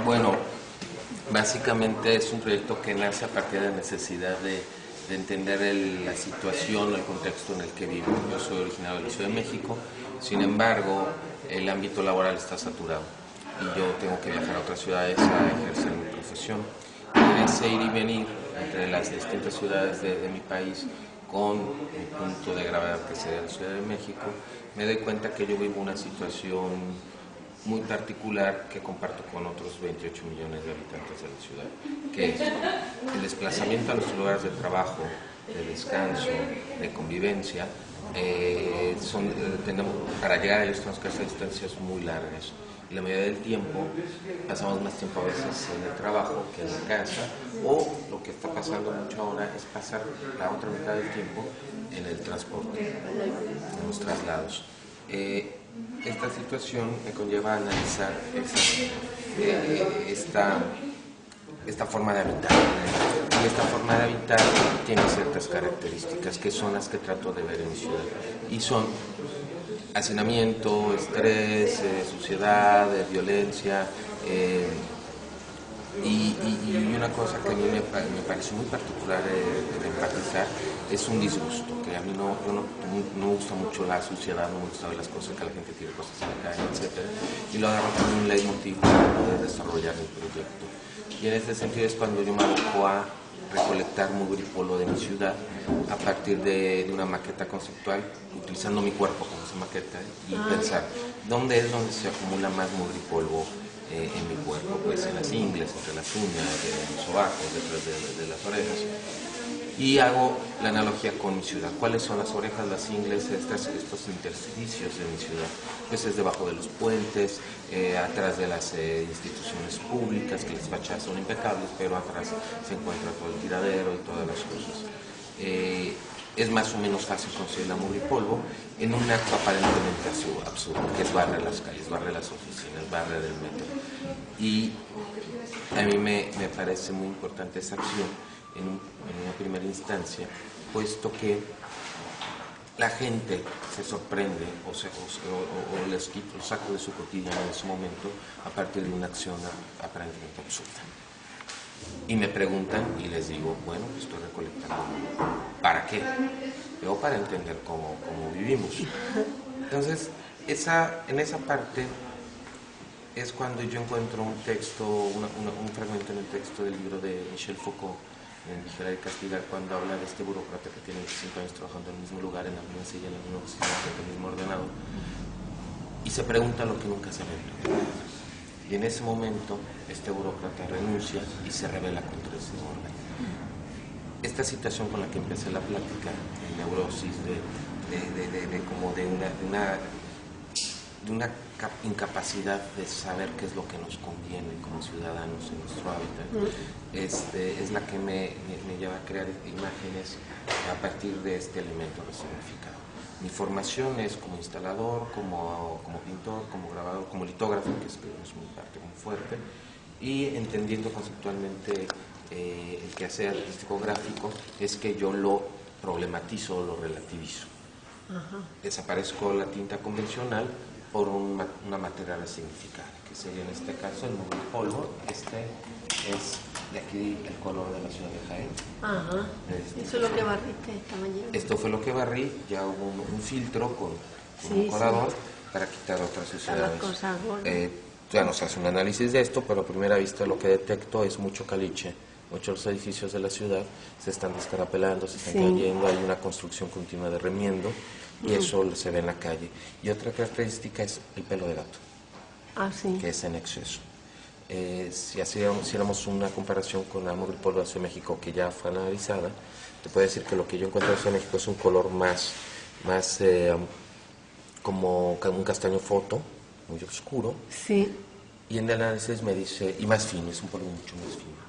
Bueno, básicamente es un proyecto que nace a partir de la necesidad de entender la situación, el contexto en el que vivo. Yo soy originario de la Ciudad de México, sin embargo, el ámbito laboral está saturado y yo tengo que viajar a otras ciudades a ejercer mi profesión. Y ese ir y venir entre las distintas ciudades de mi país con mi punto de gravedad que sería la Ciudad de México, me doy cuenta que yo vivo una situación muy particular que comparto con otros 28 millones de habitantes de la ciudad, que es el desplazamiento a los lugares de trabajo, de descanso, de convivencia. Para llegar a ellos tenemos que hacer distancias muy largas y la mayoría del tiempo pasamos más tiempo a veces en el trabajo que en la casa, o lo que está pasando mucho ahora es pasar la otra mitad del tiempo en el transporte, en los traslados. Esta situación me conlleva a analizar esta forma de habitar. Y esta forma de habitar tiene ciertas características que son las que trato de ver en mi ciudad. Y son hacinamiento, estrés, suciedad, violencia. Y una cosa que a mí me parece muy particular de empatizar es un disgusto, que a mí no me gusta mucho la suciedad, no me gusta ver las cosas, que la gente tire cosas a la calle, etc. Y lo agarro como un leitmotiv para poder desarrollar mi proyecto. Y en este sentido es cuando yo me aboco a recolectar mugre y polvo de mi ciudad a partir de una maqueta conceptual, utilizando mi cuerpo como esa maqueta, y pensar dónde es donde se acumula más mugre y polvo en mi cuerpo, pues en las ingles, entre las uñas, en los sobacos, detrás de las orejas. Y hago la analogía con mi ciudad. ¿Cuáles son las orejas, las ingles, estos intersticios de mi ciudad? Pues es debajo de los puentes, atrás de las instituciones públicas, que las fachadas son impecables, pero atrás se encuentra todo el tiradero y todas las cosas. Es más o menos fácil conseguir la mugre y polvo en un acto aparentemente absurdo, que es barrer las calles, barrer las oficinas, barrer el metro. Y a mí me parece muy importante esa acción en una primera instancia, puesto que la gente se sorprende o les quito, lo saco de su cotidiano en ese momento a partir de una acción aparentemente absurda. Y me preguntan y les digo, bueno, estoy recolectando. ¿Para qué? Yo para entender cómo vivimos. Entonces, en esa parte es cuando yo encuentro un texto, un fragmento en el texto del libro de Michel Foucault, en Vigilar y Castigar, cuando habla de este burócrata que tiene 25 años trabajando en el mismo lugar, en la misma silla, en la misma oficina, en el mismo ordenador, y se pregunta lo que nunca se ve. Y en ese momento, este burócrata renuncia y se rebela contra ese orden. Esta situación con la que empecé la plática, de neurosis, de una incapacidad de saber qué es lo que nos conviene como ciudadanos en nuestro hábitat, es la que me lleva a crear imágenes a partir de este elemento resignificado. Mi formación es como instalador, como pintor, como grabador, como litógrafo, que es mi parte muy fuerte, y entendiendo conceptualmente el quehacer artístico gráfico, es que yo lo problematizo, lo relativizo. Desaparezco la tinta convencional por una materia resignificada, que sería en este caso el mugre y polvo. Este es de aquí el color de la ciudad de Jaén. Eso es lo que barriste esta mañana. Esto fue lo que barrí, ya hubo un filtro con un colador para quitar otras suciedades. Ya no se hace un análisis de esto, pero a primera vista lo que detecto es mucho caliche. Muchos de los edificios de la ciudad se están descarapelando, se están cayendo, hay una construcción continua de remiendo, y eso se ve en la calle. Y otra característica es el pelo de gato, que es en exceso. Si hiciéramos una comparación con la mugre y polvo de Ciudad de México, que ya fue analizada, te puedo decir que lo que yo encuentro en Ciudad de México es un color más como un castaño foto, muy oscuro. Y en el análisis me dice, y más fino, es un polvo mucho más fino.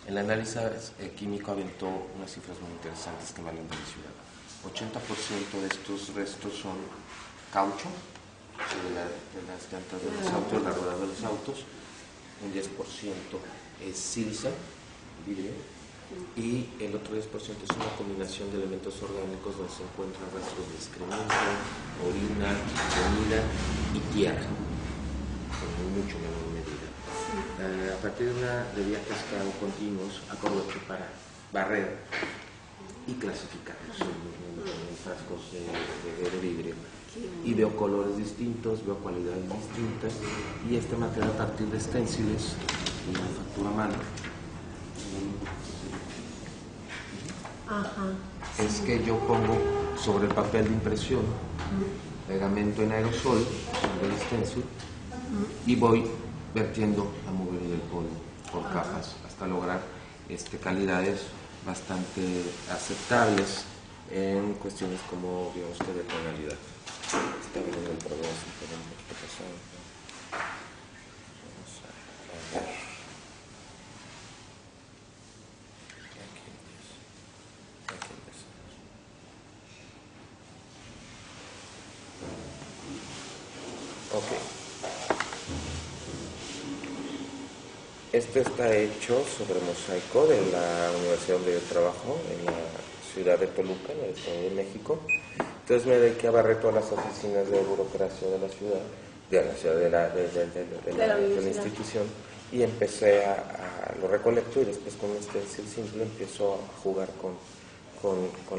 El análisis químico aventó unas cifras muy interesantes que valen de mi ciudad. 80% de estos restos son caucho, de las llantas de los autos, la rueda de los autos. Un 10% es sílice, vidrio, y el otro 10% es una combinación de elementos orgánicos donde se encuentran rastros de excremento, orina, comida y tierra. en mucho menor medida. A partir de viajes que hago continuos, aprovecho para barrer y clasificarlos en frascos de vidrio. Y veo colores distintos, veo cualidades distintas, y este material a partir de esténciles y manufactura a mano. Ajá. Es que yo pongo sobre el papel de impresión pegamento en aerosol del stencil y voy vertiendo la mugre del polvo por capas hasta lograr calidades bastante aceptables en cuestiones como, digamos, que de tonalidad. Está bien el progreso, pero un poquito pasado. Vamos a ver. Aquí empezamos. Ok. Esto está hecho sobre mosaico de la universidad donde yo trabajo, en la ciudad de Toluca, en el Estado de México. Entonces me dediqué a barrer todas las oficinas de burocracia de la ciudad, de la institución, y empecé lo recolecto, y después con un stencil simple empiezo a jugar con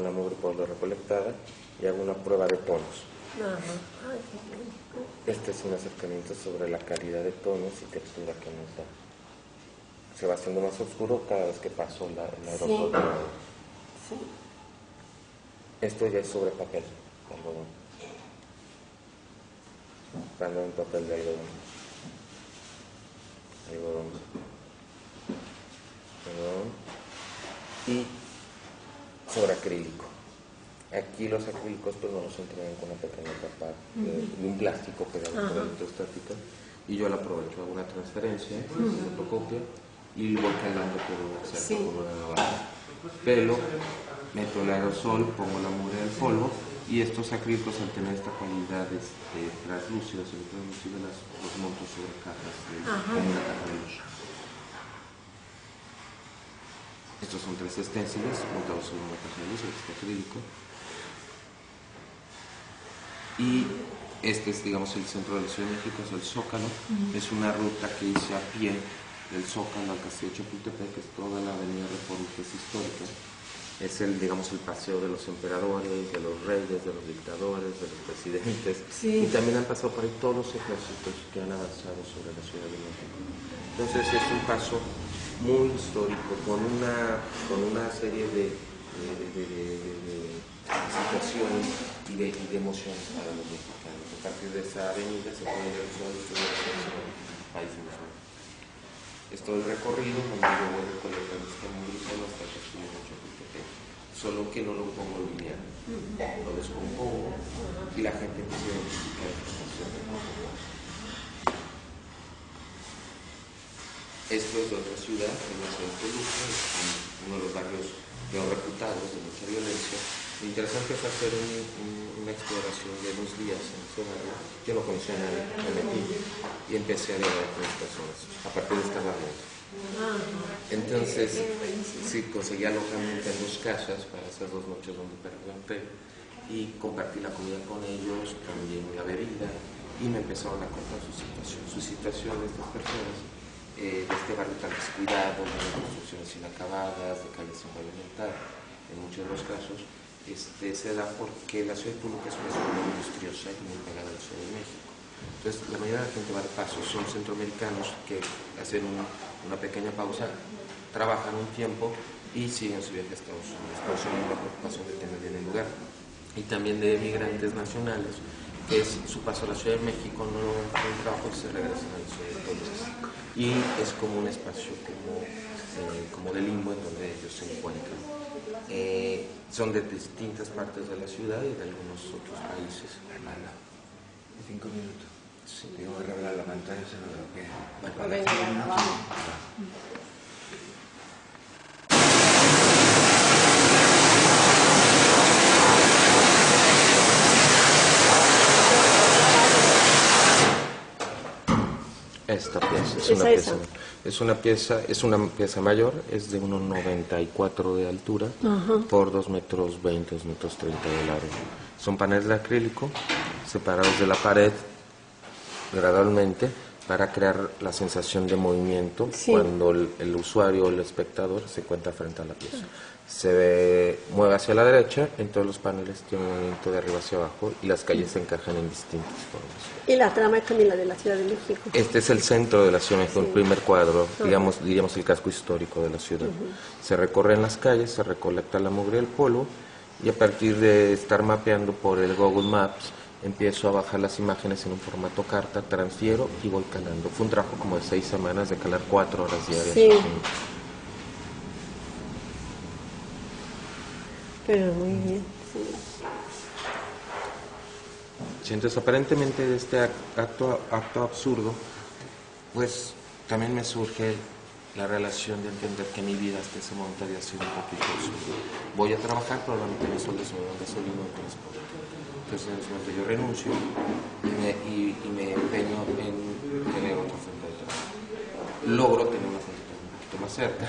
la mugre polvo recolectada y hago una prueba de tonos. Este es un acercamiento sobre la calidad de tonos y textura que nos da. Se va haciendo más oscuro cada vez que paso el aerosol. Sí. Esto ya es sobre papel de algodón. Cuando en papel de algodón. Y sobre acrílico. Aquí los acrílicos pues no los entregan con una pequeña capa de un plástico pegado por electrostática, y yo la aprovecho, hago una transferencia, fotocopia y voy cargando por un exceso, por una navaja. Pelo, meto el aerosol, pongo la mugre del polvo, y estos acrílicos, al tener esta cualidad translúcida, los monto sobre cajas, como una caja de luz. Estos son 3 esténciles montados sobre una caja de luz, este acrílico. Y este es, digamos, el centro de la Ciudad de México, es el Zócalo. Es una ruta que hice a pie del Zócalo al Castillo de Chapultepec, que es toda la avenida Reforma, que es histórica. Es digamos, el paseo de los emperadores, de los reyes, de los dictadores, de los presidentes. Y también han pasado por ahí todos los ejércitos que han avanzado sobre la Ciudad de México. Entonces es un paso muy histórico, con una serie de situaciones y de emociones para los mexicanos. A partir de esa avenida se puede ver todo el país mejor. Esto es el recorrido donde yo voy recolectando este mugre solo hasta el Castillo de Chapultepec, solo que no lo pongo lineal, lo descompongo y la gente empieza a identificar información de nuevo. Esto es de otra ciudad, en la ciudad de Toluca, uno de los barrios peor reputados de mucha violencia. Lo interesante es hacer una exploración de unos días en ese barrio. Yo no conocía a nadie, me metí y empecé a dialogar con las personas a partir de esta herramienta. Entonces, sí, conseguí alojamiento en 2 casas para hacer 2 noches donde pregunté, y compartí la comida con ellos, también la bebida, y me empezaron a contar su situación de estas personas, de este barrio tan descuidado, de construcciones inacabadas, de calles sin pavimentar. En muchos de los casos se da porque la ciudad de Toluca es una ciudad muy industriosa y muy pegada a la Ciudad de México. Entonces, la mayoría de la gente va de paso, son centroamericanos que hacen una pequeña pausa, trabajan un tiempo y siguen su viaje a Estados Unidos. Por eso hay una preocupación de tener bien el lugar. Y también de migrantes nacionales, que es su paso a la Ciudad de México, no encuentran un trabajo y se regresan a la Ciudad de Toluca. Y es como un espacio como de limbo en donde ellos se encuentran. Son de distintas partes de la ciudad y de algunos otros países. 5 minutos. Sí. Tengo que revelar la pantalla, se lo que... Venga, vamos. Esta pieza es una pieza mayor, es de 1,94 de altura por 2,20 metros, 2,30 metros de largo. Son paneles de acrílico separados de la pared gradualmente para crear la sensación de movimiento Sí. cuando el usuario o el espectador se encuentra frente a la pieza. Se mueve hacia la derecha, en todos los paneles tiene un movimiento de arriba hacia abajo y las calles se encajan en distintas formas. Y la trama es también la de la Ciudad de México. Este es el centro de la Ciudad de México, el Sí. primer cuadro, Ajá. diríamos el casco histórico de la ciudad. Se recorren las calles, se recolecta la mugre y el polvo, y a partir de estar mapeando por el Google Maps, empiezo a bajar las imágenes en un formato carta, transfiero y voy calando. Fue un trabajo como de 6 semanas de calar 4 horas diarias. Sí. o 5. Pero muy bien, sí. Sí, entonces aparentemente de este acto absurdo, pues también me surge la relación de entender que mi vida hasta ese momento había sido un poquito absurda. Voy a trabajar, probablemente mi sueldo se me va a gasolina o transporte. Entonces en ese momento yo renuncio y me empeño en tener otra fuente de trabajo. Logro tener una fuente de trabajo un poquito más cerca,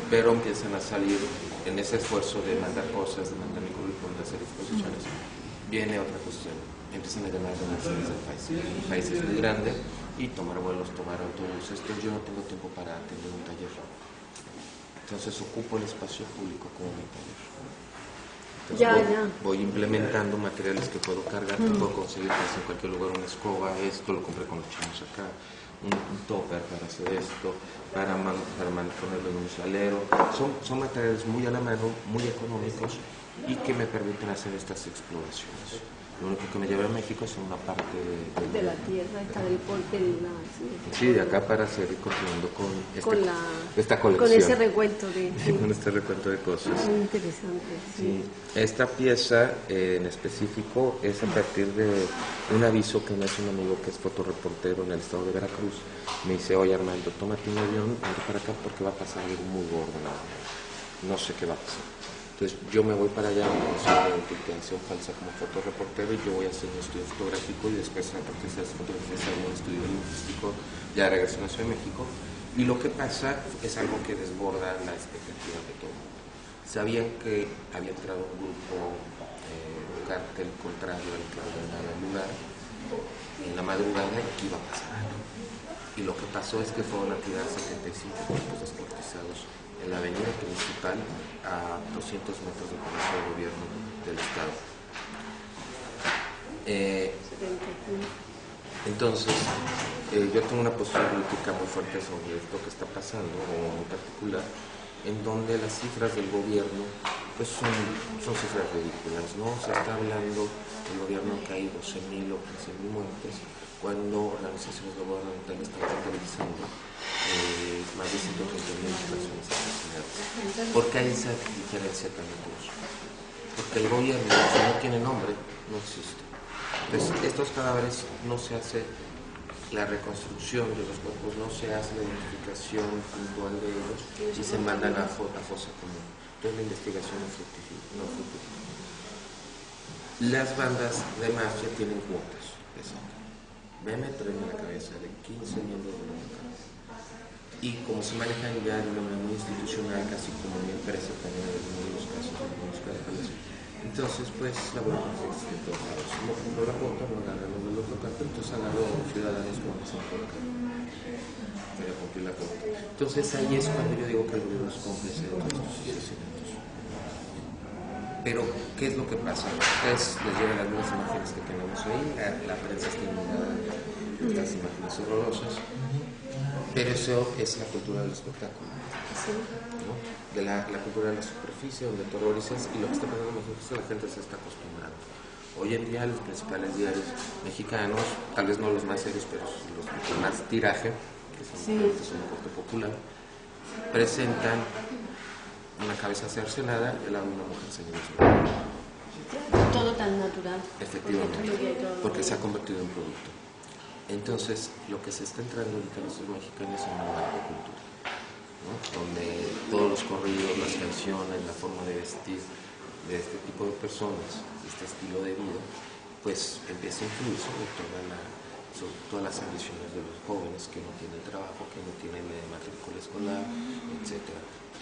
pero empiezan a salir en ese esfuerzo de mandar cosas, de mandar mi currículum, de hacer exposiciones. Viene otra cuestión, empiezan a ganar donaciones del país. El país es muy grande y tomar vuelos, tomar autobuses, entonces yo no tengo tiempo para atender un taller. Entonces ocupo el espacio público como mi taller. Entonces voy implementando materiales que puedo cargar, que puedo conseguir en cualquier lugar, una escoba, esto lo compré con los chinos acá, un topper para hacer esto, para ponerlo en un salero. Son materiales muy a la mano, muy económicos y que me permiten hacer estas exploraciones. Lo único que me lleva a México es una parte De la tierra, está del porte de la... Sí, de acá para seguir continuando con esta colección. Con ese recuento de... Sí, con este recuento de cosas. Muy interesante, sí. Sí. Esta pieza en específico es a partir de un aviso que me hace un amigo que es fotoreportero en el estado de Veracruz. Me dice, oye Armando, tómate un avión, vente para acá porque va a pasar algo muy gordo. No sé qué va a pasar. Entonces yo me voy para allá, me consigo de titulación falsa como fotoreportero y yo voy a hacer un estudio fotográfico y después a partir de esas fotografías hago un estudio lingüístico, ya regreso a la Ciudad de México. Y lo que pasa es algo que desborda la expectativa de todo el mundo. Sabían que había entrado un grupo, un cártel contrario al que ordenaba el lugar, en la madrugada que iba a pasar algo. Y lo que pasó es que fueron a tirar 75 cuerpos descuartizados en la avenida principal a 200 metros del Palacio de Gobierno del Estado. Entonces, yo tengo una postura política muy fuerte sobre esto que está pasando, o muy particular, en donde las cifras del gobierno pues son cifras ridículas, ¿no? Se está hablando del gobierno que hay 12.000 o 15.000 muertes, cuando organizaciones gubernamentales están contabilizando más de 130.000 personas asesinadas. ¿Por qué hay esa diferencia tan grande? Porque el gobierno, si no tiene nombre, no existe. Entonces, estos cadáveres no se hace la reconstrucción de los cuerpos, no se hace la identificación puntual de ellos y se mandan a fosa común. Entonces la investigación no fructifica. Las bandas de mafia tienen cuotas de sangre. Me traen en la cabeza de 15 miembros de la cabeza. Y como se manejan ya de una manera muy institucional, casi como una empresa también en algunos de los casos, en algunos cárteles, entonces pues la burocracia existe de todos lados. No compró la cuota, no la ganó del otro cártel, entonces agarró a los ciudadanos como que se enfocan para cumplir la cuota. Entonces ahí es cuando yo digo que el gobierno es cómplice de todos estos asesinatos. Pero, ¿qué es lo que pasa? Ustedes les llegan algunas imágenes que tenemos ahí, la prensa está inundada de estas imágenes horrorosas, pero eso es la cultura del espectáculo, ¿no? De la cultura de la superficie, donde terrorizas, y lo que está pasando en México es que la gente se está acostumbrando. Hoy en día los principales diarios mexicanos, tal vez no los más serios, pero los con más tiraje, que son un corte popular, presentan una cabeza cercenada y el lado de una mujer señalada. Todo tan natural. Efectivamente, porque se ha convertido en producto. Entonces, lo que se está entrando ahorita los mexicanos es una nueva cultura, ¿no? Donde todos los corridos, las canciones, la forma de vestir de este tipo de personas, este estilo de vida, pues empieza a influir sobre todas las ambiciones de los jóvenes que no tienen trabajo, que no tienen matrícula escolar, etc.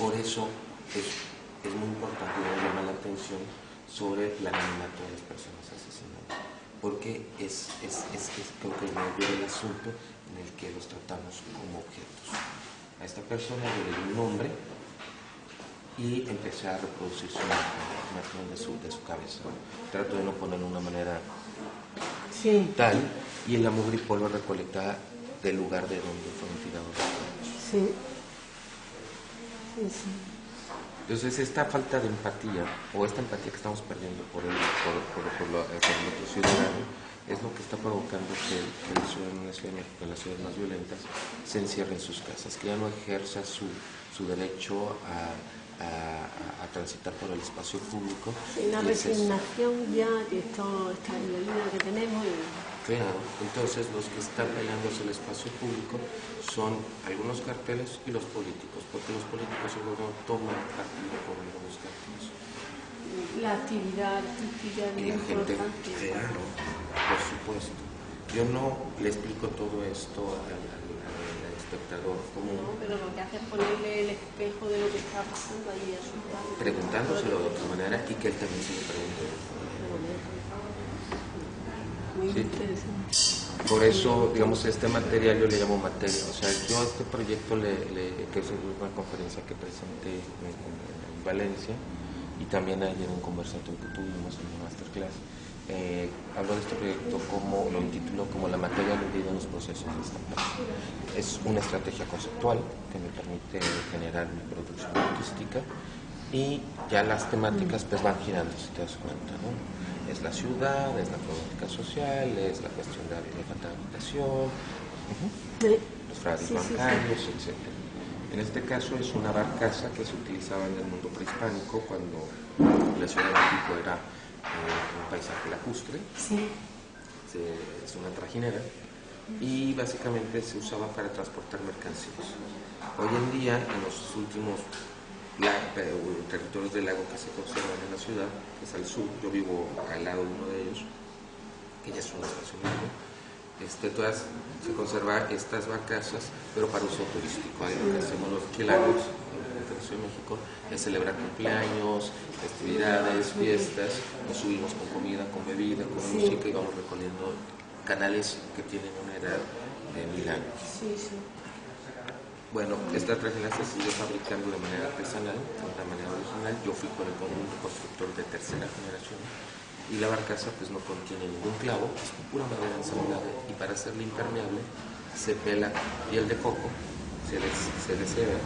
Por eso es muy importante y me llama la atención sobre el anonimato de las personas asesinadas. porque creo que el medio del asunto en el que los tratamos como objetos. A esta persona yo le di un nombre y empecé a reproducir su imagen de su cabeza. Trato de no ponerlo de una manera tal, y el mugre y polvo recolectada del lugar de donde fueron tirados los cuerpos. Sí. Sí, sí. Entonces esta falta de empatía, o esta empatía que estamos perdiendo por el otro ciudadano, es lo que está provocando que la ciudad de México, en las ciudades más violentas, se encierre en sus casas, que ya no ejerza su derecho a transitar por el espacio público. Una resignación ya de esta vida que tenemos. Claro, entonces los que están peleándose el espacio público son algunos carteles y los políticos, porque los políticos no toman partido por algunos carteles. La actividad artística es muy importante. Claro, por supuesto. Yo no le explico todo esto al espectador común. No, pero lo que hace es ponerle el espejo de lo que está pasando ahí a su padre. Preguntándoselo de otra manera y que él también se lo pregunte. Muy Sí. interesante. Por eso, digamos, este material yo le llamo materia. O sea, yo a este proyecto, que es una conferencia que presenté en Valencia, y también ayer en un conversatorio que tuvimos en una masterclass, hablo de este proyecto como, lo intitulo como la materia aludida en los procesos de estampación. Es una estrategia conceptual que me permite generar mi producción artística, y ya las temáticas pues van girando, si te das cuenta, ¿no? Es la ciudad, es la problemática social, es la cuestión de falta de habitación, los fraudes bancarios, etc. En este caso es una barcaza que se utilizaba en el mundo prehispánico cuando la Ciudad de México era un paisaje lacustre. Sí. Es una trajinera, y básicamente se usaba para transportar mercancías. Hoy en día, en los últimos territorios del lago que se conservan en la ciudad, que es al sur, yo vivo al lado de uno de ellos, que ya es una estación lago, todas se conservan estas barcazas, pero para uso turístico. Ahí lo que hacemos los chilangos en la Ciudad de México es celebrar cumpleaños, festividades, fiestas, nos subimos con comida, con bebida, con música, y vamos recorriendo canales que tienen una edad de 1000 años. Sí, sí. Bueno, esta trajinera se siguió fabricando de manera artesanal, de una manera original. Yo fui con el constructor de tercera generación, y la barcaza pues no contiene ningún clavo, es pura madera ensamblada, y para hacerla impermeable se pela piel de coco, se desceba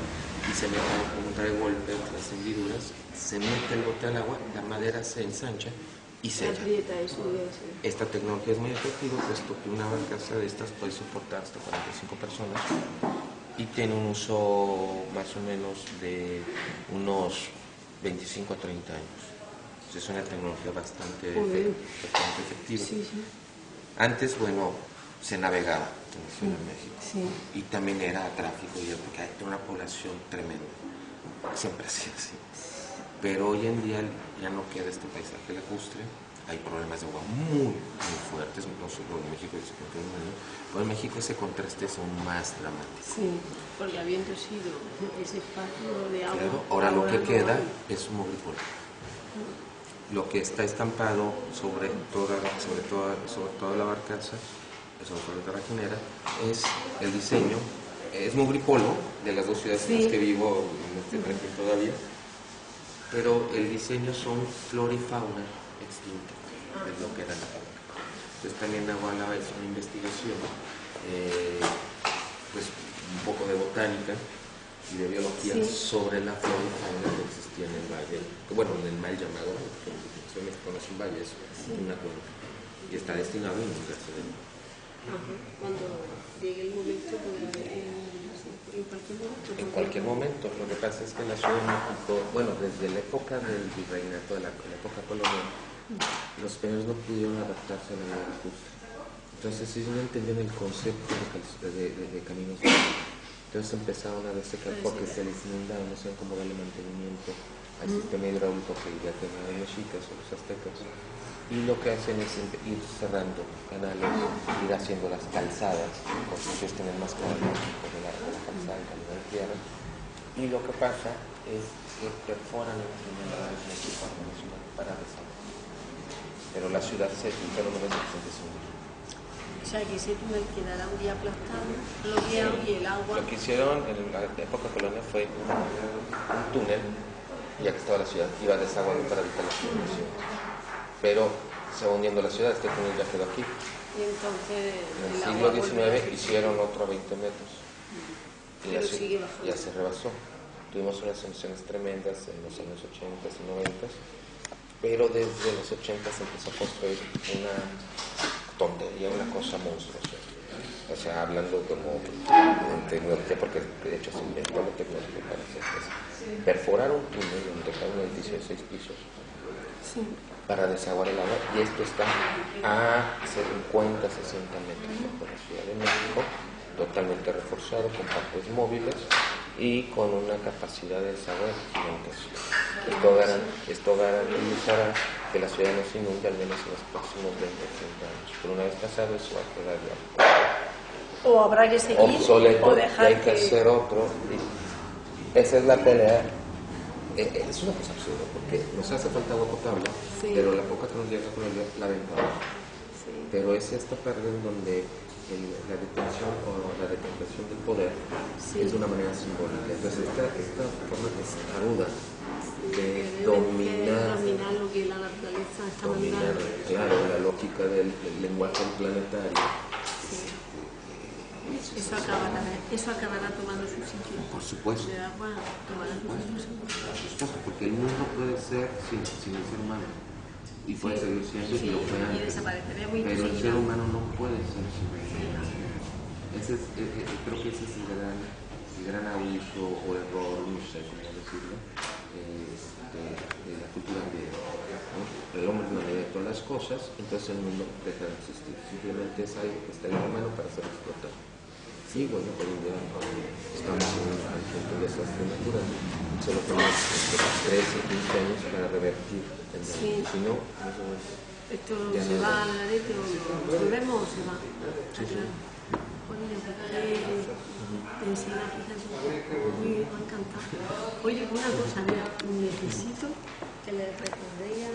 y se mete con un golpe entre las hendiduras, se mete el bote al agua, la madera se ensancha y sella. Esta tecnología es muy efectiva, puesto que una barcaza de estas puede soportar hasta 45 personas, y tiene un uso más o menos de unos 25 a 30 años. Es una tecnología bastante efectiva. Sí, sí. Antes, bueno, se navegaba en la Ciudad de México, y también era tráfico, porque hay una población tremenda. Siempre ha sido así. Pero hoy en día ya no queda este paisaje lacustre. Hay problemas de agua muy, muy fuertes, no solo en México, sino en todo el mundo. Pero en México ese contraste es aún más dramático. Sí, porque habiendo sido ese espacio de agua. Claro, ahora lo que queda es un mogripol. Lo que está estampado sobre toda la barcaza, sobre la trajinera, es el diseño, es mugripolo de las dos ciudades en las que vivo en este tren todavía, pero el diseño son flora y fauna extinta, es lo que era la fábrica. Entonces también Nahuala hizo una investigación, pues un poco de botánica y de biología sobre la flora y fauna que existía en el valle, bueno, en el mal llamado, que en México no es un valle, es una cuenca, y está destinado a inundarse de nuevo. Cuando llegue el momento, en cualquier momento. En cualquier momento. Lo que pasa es que en la Ciudad de México, bueno, desde la época del virreinato, de la época colonial, los españoles no pudieron adaptarse a la vida lacustre. Entonces ellos no entendían el concepto de caminos de agua. Entonces empezaron a desecar porque se les inundaba, no saben cómo darle mantenimiento al sistema hidráulico que ya tenían los mexicas o los aztecas. Y lo que hacen es ir cerrando canales, ir haciendo las calzadas, porque ellos tienen más características de la calzada en calidad de tierra. Y lo que pasa es que perforan el primer México para desagüe. pero la ciudad se fenomenalmente se hundió. O sea, que ese túnel quedará un día aplastado, bloqueado y el agua... Lo que hicieron en la época colonia fue un túnel, ya que estaba la ciudad, iba desaguando para evitar la inundación. Pero se va hundiendo la ciudad, este túnel ya quedó aquí. Y entonces... En el siglo XIX hicieron otro a 20 metros. Y pero sigue bajando. ya se rebasó. Tuvimos unas emisiones tremendas en los años 80 y 90, pero desde los 80 se empezó a construir una tontería, una cosa monstruosa. O sea, hablando como en tecnología, porque de hecho se inventó la tecnología para hacer eso. Perforar un túnel donde cae un edificio de 6 pisos Sí. para desaguar el agua, y esto está a 50, 60 metros bajo la Ciudad de México, totalmente reforzado, con parques móviles y con una capacidad de desagüe gigantesca. Esto garantizará que la ciudad no se inunde al menos en los próximos 20 o 30 años. Pero una vez pasado eso va a quedar ya O habrá que seguir obsoleto, o y dejar hay que hacer otro. Y esa es la pelea. Es una cosa absurda, porque nos hace falta agua potable, Sí. pero la poca que nos llega con la ventana. Sí. Pero es esta pérdida en donde la detención o la detención del poder Sí. es de una manera simbólica. Entonces esta forma testaruda de dominar dominar lo que la naturaleza está dominar, mandando. claro, la lógica del lenguaje planetario. Sí. Eso acabará tomando su sitio. Por supuesto. El agua tomará su sitio. Por supuesto, porque el mundo puede ser sin el ser humano. Y puede seguir siendo, y lo fue Y antes. desaparecería muy Pero el ser enseguida. humano no puede ser sin el ser humano. Creo que ese es el gran abuso o error, no sé cómo decirlo, de la cultura griega, ¿no? El hombre no le da todas las cosas, entonces el mundo deja de existir. Simplemente es algo que está en la mano para ser explotado. Sí, bueno, hoy en día estamos al punto de desastre natural. Solo tenemos 13 o 15 años para revertir el daño. Sí. Si no, eso es... Esto Ya se no va da. al garete o lo volvemos o se va. Sí, sí. Oye, pues enseña, fíjate. Uy, me ha encantado. Oye, una cosa, mira, necesito que le recordéis a